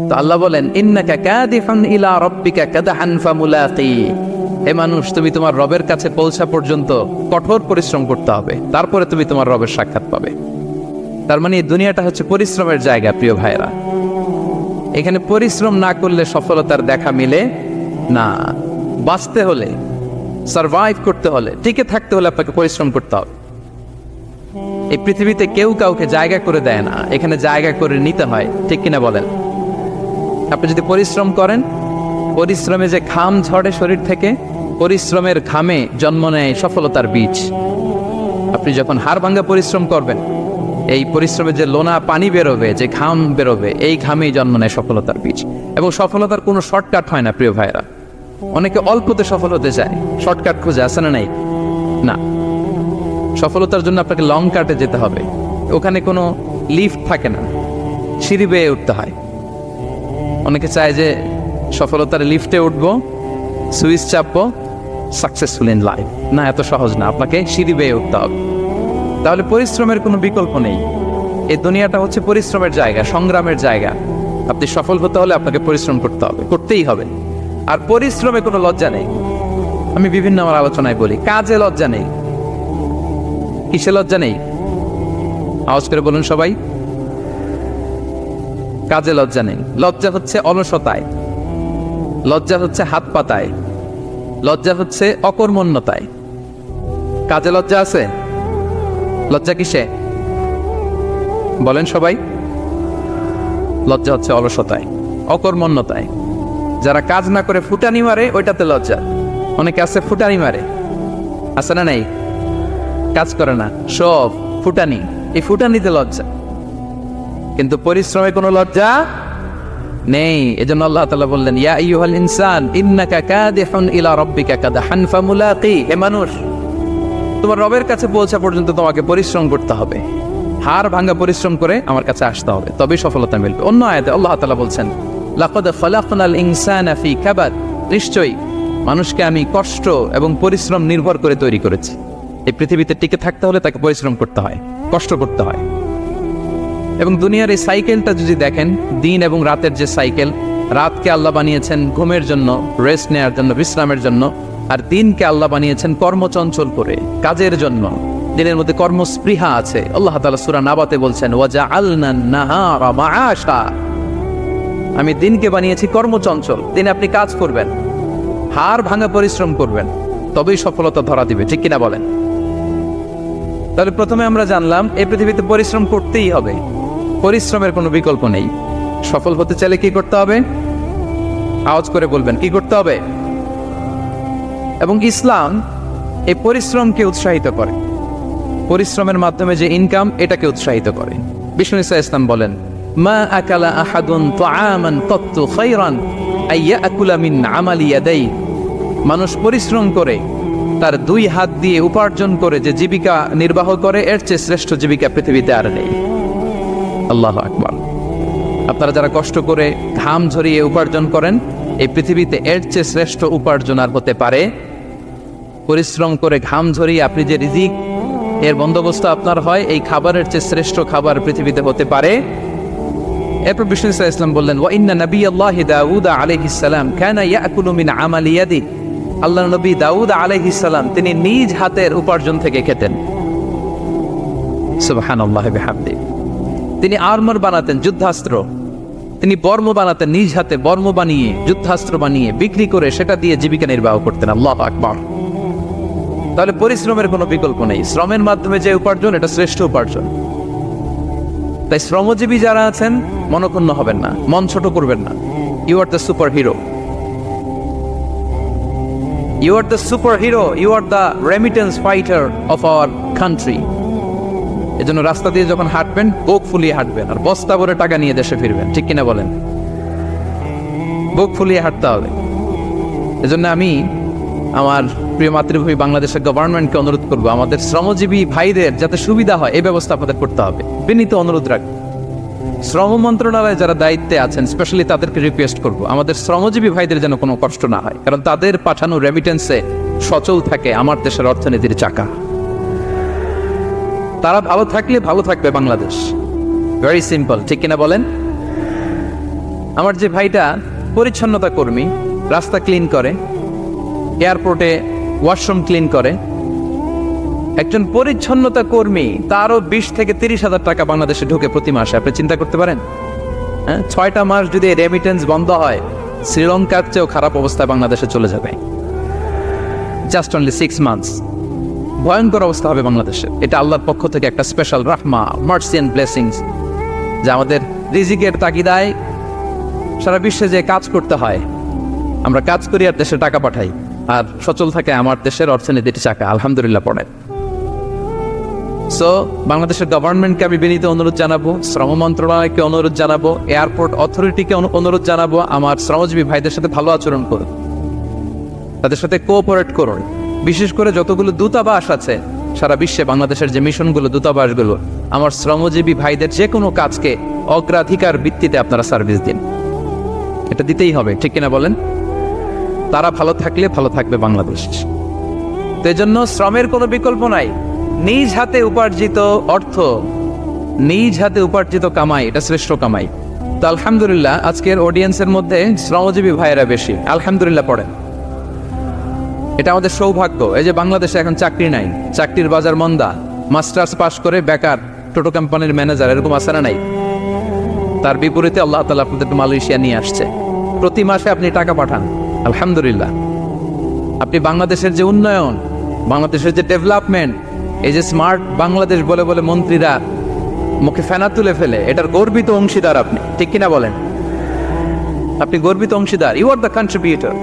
তো আল্লাহ বলেন ইন্নাকা কাদিহুন ইলা রাব্বিকা কাদহান ফামুলাকি, হে মানুষ তুমি তোমার রবের কাছে পৌঁছা পর্যন্ত কঠোর পরিশ্রম করতে হবে, তারপরে তুমি তোমার রবের সাক্ষাৎ পাবে। তার মানে এই দুনিয়াটা হচ্ছে পরিশ্রমের জায়গা প্রিয় ভাইরা। এখানে পরিশ্রম না করলে সফলতার দেখা মিলে না। বাঁচতে হলে, সারভাইভ করতে হলে, টিকে থাকতে হলে আপনাকে পরিশ্রম করতে হবে। এই পৃথিবীতে কেউ কাউকে জায়গা করে দেয় না, এখানে জায়গা করে নিতে হয়, ঠিক কিনা বলেন? আপনি যদি পরিশ্রম করেন, পরিশ্রমে যে ঘাম ঝরে শরীর থেকে, পরিশ্রমের ঘামে জন্ম নেয় সফলতার বীজ। আপনি যখন হাড় ভাঙ্গা পরিশ্রম করবেন, এই পরিশ্রমে যে লোনা পানি বেরোবে, যে ঘাম বেরোবে, এই ঘামেই জন্ম নেয় সফলতার বীজ। এবং সফলতার কোনো শর্টকাট হয় না প্রিয় ভাইরা। অনেকে অল্পতে সফল হতে চায়, শর্টকাট খুঁজে, আসে না নাই? না, সফলতার জন্য আপনাকে লং কাটে যেতে হবে। ওখানে কোনো লিফট থাকে না, সিঁড়ি বেয়ে উঠতে হয়। অনেকে চায় যে সফলতার লিফটে উঠবো, সুইচ চাপবো, সাকসেসফুল ইন লাইফ। না, এত সহজ না, আপনাকে সিঁড়ি বেয়ে উঠতে হবে। তাহলে পরিশ্রমের কোনো বিকল্প নেই। এই দুনিয়াটা হচ্ছে পরিশ্রমের জায়গা, সংগ্রামের জায়গা। আপনি সফল হতে হলে আপনাকে পরিশ্রম করতে হবে, করতেই হবে। আর পরিশ্রমে কোনো লজ্জা নেই। আমি বিভিন্ন আমার আলোচনায় বলি, কাজে লজ্জা নেই। কিসে লজ্জা নেই? আওয়াজ করে বলুন সবাই। কাজে লজ্জা নেই। লজ্জা হচ্ছে অলসতায়, লজ্জা হচ্ছে হাত পাতায়, লজ্জা হচ্ছে অকর্মণ্যতায়। কাজে লজ্জা আছে? লজ্জা কিসে বলেন সবাই? লজ্জা হচ্ছে অলসতায়, অকর্মণ্যতায়। যারা কাজ না করে ফুটানি মারে, ওইটাতে লজ্জা। অনেকে আছে ফুটানি মারে, আছে না নাই? কাজ করে না, সব ফুটানি, এই ফুটানিতে লজ্জা। কিন্তু পরিশ্রমে কোনো লজ্জা নেই। এজন্য আল্লাহ তাআলা বললেন, ইয়া আইয়ুহাল ইনসান ইন্নাকা কাদিহুন ইলা রাব্বিকা কাদহান ফামুলাকি, হে মানুষ তোমার রবের কাছে পৌঁছা পর্যন্ত তোমাকে পরিশ্রম করতে হবে। হাড় ভাঙা পরিশ্রম করে আমার কাছে আসতে হবে, তবেই সফলতা মিলবে। অন্য আয়াতে আল্লাহ তাআলা বলছেন, লাকাদ খালাকনাল ইনসানা ফি কাবাদ, নিশ্চয়ই মানুষকে আমি কষ্ট এবং পরিশ্রম নির্ভর করে তৈরি করেছি। এই পৃথিবীতে টিকে থাকতে হলে তাকে পরিশ্রম করতে হয়, কষ্ট করতে হয়। এবং দুনিয়ার এই সাইকেলটা যদি দেখেন, দিন এবং রাতের যে সাইকেল, রাতকে আল্লাহ বানিয়েছেন ঘুমের জন্য, রেস্ট নেওয়ার জন্য, বিশ্রামের জন্য। আর দিনকে আল্লাহ বানিয়েছেন কর্মচঞ্চল করে, কাজের জন্য। দিনের মধ্যে কর্মস্পৃহা আছে। আল্লাহ তাআলা সূরা নাবাতে বলছেন, ওয়াজআলনান নাহারা মাআশা, আমি দিনকে বানিয়েছি কর্মচঞ্চল। দিনে আপনি কাজ করবেন, হাড় ভাঙা পরিশ্রম করবেন, তবেই সফলতা ধরা দিবে, ঠিক কিনা বলেন? তাহলে প্রথমে আমরা জানলাম এই পৃথিবীতে পরিশ্রম করতেই হবে, পরিশ্রমের কোনো বিকল্প নেই। সফল হতে চাইলে কি করতে হবে? আওয়াজ করে বলবেন, কি করতে হবে? এবং ইসলাম এই পরিশ্রমকে উৎসাহিত করে, পরিশ্রমের মাধ্যমে যে ইনকাম, এটাকে উৎসাহিত করে। বিষ্ণু ঈসা ইসলাম বলেন, মা আকালা আহাদুন তাআমান কাত্তু খায়রান আইয়াকুলা মিন আমালি ইয়াদাই, মানুষ পরিশ্রম করে তার দুই হাত দিয়ে উপার্জন করে যে জীবিকা নির্বাহ করে, এর চেয়ে শ্রেষ্ঠ জীবিকা পৃথিবীতে আর নেই। আল্লাহু আকবার। আপনারা যারা কষ্ট করে ঘাম ঝরিয়ে উপার্জন করেন, এই পৃথিবীতে এর চেয়ে শ্রেষ্ঠ উপার্জন আর হতে পারে? পরিশ্রম করে ঘাম ঝরিয়ে আপনি যে রিজিক এর বন্দোবস্ত আপনার হয়, এই খাবারের চেয়ে শ্রেষ্ঠ খাবার পৃথিবীতে হতে পারে? এরপর বিষ্ণু ঈসা ইসলাম বললেন, ওয়া ইন্না নাবিয়াল্লাহি দাউদ আলাইহিস সালাম কানা ইয়াকুলু মিন আমালি ইয়াদি, আল্লাহর নবী দাউদ আলাইহিস সালাম তিনি নিজ হাতের উপার্জন থেকে খেতেন। সুবহানাল্লাহি বিহামদি। তিনি আর্মার বানাতেন, যুদ্ধাস্ত্র। তিনি বর্ম বানাতেন, নিজ হাতে বর্ম বানিয়ে, যুদ্ধাস্ত্র বানিয়ে বিক্রি করে সেটা দিয়ে জীবিকা নির্বাহ করতেন। আল্লাহু আকবার। তাহলে পরিশ্রমের কোনো বিকল্প নেই। শ্রমের মাধ্যমে যে উপার্জন, এটা শ্রেষ্ঠ উপার্জন। তাই শ্রমজীবী যারা আছেন, মনক্ষুণ্ণ হবেন না, মন ছোট করবেন না। You are the super hero, you are the super hero, you are the remittance fighter of our country. এজন্য রাস্তা দিয়ে যখন হাঁটবেন, বুক ফুলিয়ে হাঁটবেন, আর বস্তা ভরে টাকা নিয়ে দেশে ফিরবেন, ঠিক কিনা বলেন? বুক ফুলিয়ে হাঁটতে হবে। এজন্য আমি আমার প্রিয় মাতৃভূমি বাংলাদেশের গভর্নমেন্টকে অনুরোধ করবো, আমাদের শ্রমজীবী ভাইদের যাতে সুবিধা হয়, এই ব্যবস্থা আপনাদের করতে হবে। বিনীত অনুরোধ রাখবো। শ্রম মন্ত্রণালয়ে যারা দায়িত্বে আছেন, স্পেশালি তাদেরকে রিকোয়েস্ট করবো, আমাদের শ্রমজীবী ভাইদের যেন কোনো কষ্ট না হয়, কারণ তাদের পাঠানো রেমিটেন্সে সচল থাকে আমার দেশের অর্থনীতির চাকা। তারা ভালো থাকলে ভালো থাকবে বাংলাদেশ। ভেরি সিম্পল, ঠিক কিনা বলেন? আমার যে ভাইটা পরিচ্ছন্নতা কর্মী, রাস্তা ক্লিন করে, এয়ারপোর্টে ওয়াশরুম ক্লিন করে, একজন পরিচ্ছন্নতা কর্মী, তারও 20 থেকে 30,000 টাকা বাংলাদেশে ঢোকে প্রতি মাসে। আপনি চিন্তা করতে পারেন? হ্যাঁ, 6টা মাস যদি রেমিটেন্স বন্ধ হয়, শ্রীলঙ্কার চেয়েও খারাপ অবস্থায় বাংলাদেশে চলে যাবে। Just only 6 months. ভয়ঙ্কর অবস্থা হবে বাংলাদেশে। এটা আল্লাহর পক্ষ থেকে একটা স্পেশাল রাহমা, মার্সি এন্ড ব্লেসিংস, যা আমাদের রিজিকের তাগিদায় সারা বিশ্বে যে কাজ করতে হয়, আমরা কাজ করি আর দেশে টাকা পাঠাই, আর সচল থাকে আমার দেশের অর্থনীতির চাকা। আলহামদুলিল্লাহ পড়ে। সো বাংলাদেশের গভর্নমেন্টকে আমি বিনীত অনুরোধ জানাবো, শ্রম মন্ত্রণালয়কে অনুরোধ জানাবো, এয়ারপোর্ট অথরিটিকে অনুরোধ জানাবো, আমার শ্রমজীবী ভাইদের সাথে ভালো আচরণ করুন, তাদের সাথে কোঅপারেট করুন। বিশেষ করে যতগুলো দূতাবাস আছে সারা বিশ্বে, বাংলাদেশের যে মিশনগুলো, দূতাবাসগুলো, আমার শ্রমজীবী ভাইদের যে কোনো কাজকে অগ্রাধিকার ভিত্তিতে আপনারা সার্ভিস দিন। এটা দিতেই হবে, ঠিক কিনা বলেন? তারা ভালো থাকলে ভালো থাকবে বাংলাদেশ। তো এই জন্য শ্রমের কোনো বিকল্প নাই। নিজ হাতে উপার্জিত অর্থ, নিজ হাতে উপার্জিত কামাই, এটা শ্রেষ্ঠ কামাই। তো আলহামদুলিল্লাহ আজকের অডিয়েন্সের মধ্যে শ্রমজীবী ভাইয়েরা বেশি, আলহামদুলিল্লাহ পড়েন। এটা আমাদের সৌভাগ্য। এই যে বাংলাদেশে এখন চাকরি নাই, চাকরির বাজার মন্দা, মাস্টার্স পাস করে বেকার টোটো কোম্পানির ম্যানেজার, এরকম আছে না নাই? তার বিপরীতে আল্লাহ তাআলা আপনাদেরকে মালয়েশিয়া নিয়ে আসছে। প্রতি মাসে আপনি টাকা পাঠান, আলহামদুলিল্লাহ। আপনি বাংলাদেশের যে উন্নয়ন, বাংলাদেশের যে ডেভেলপমেন্ট, এই যে স্মার্ট বাংলাদেশ বলে বলে মন্ত্রীরা মুখে ফেনা তুলে ফেলে, এটার গর্বিত অংশীদার আপনি, ঠিক কিনা বলেন? আপনি গর্বিত অংশীদার। You are the contributor.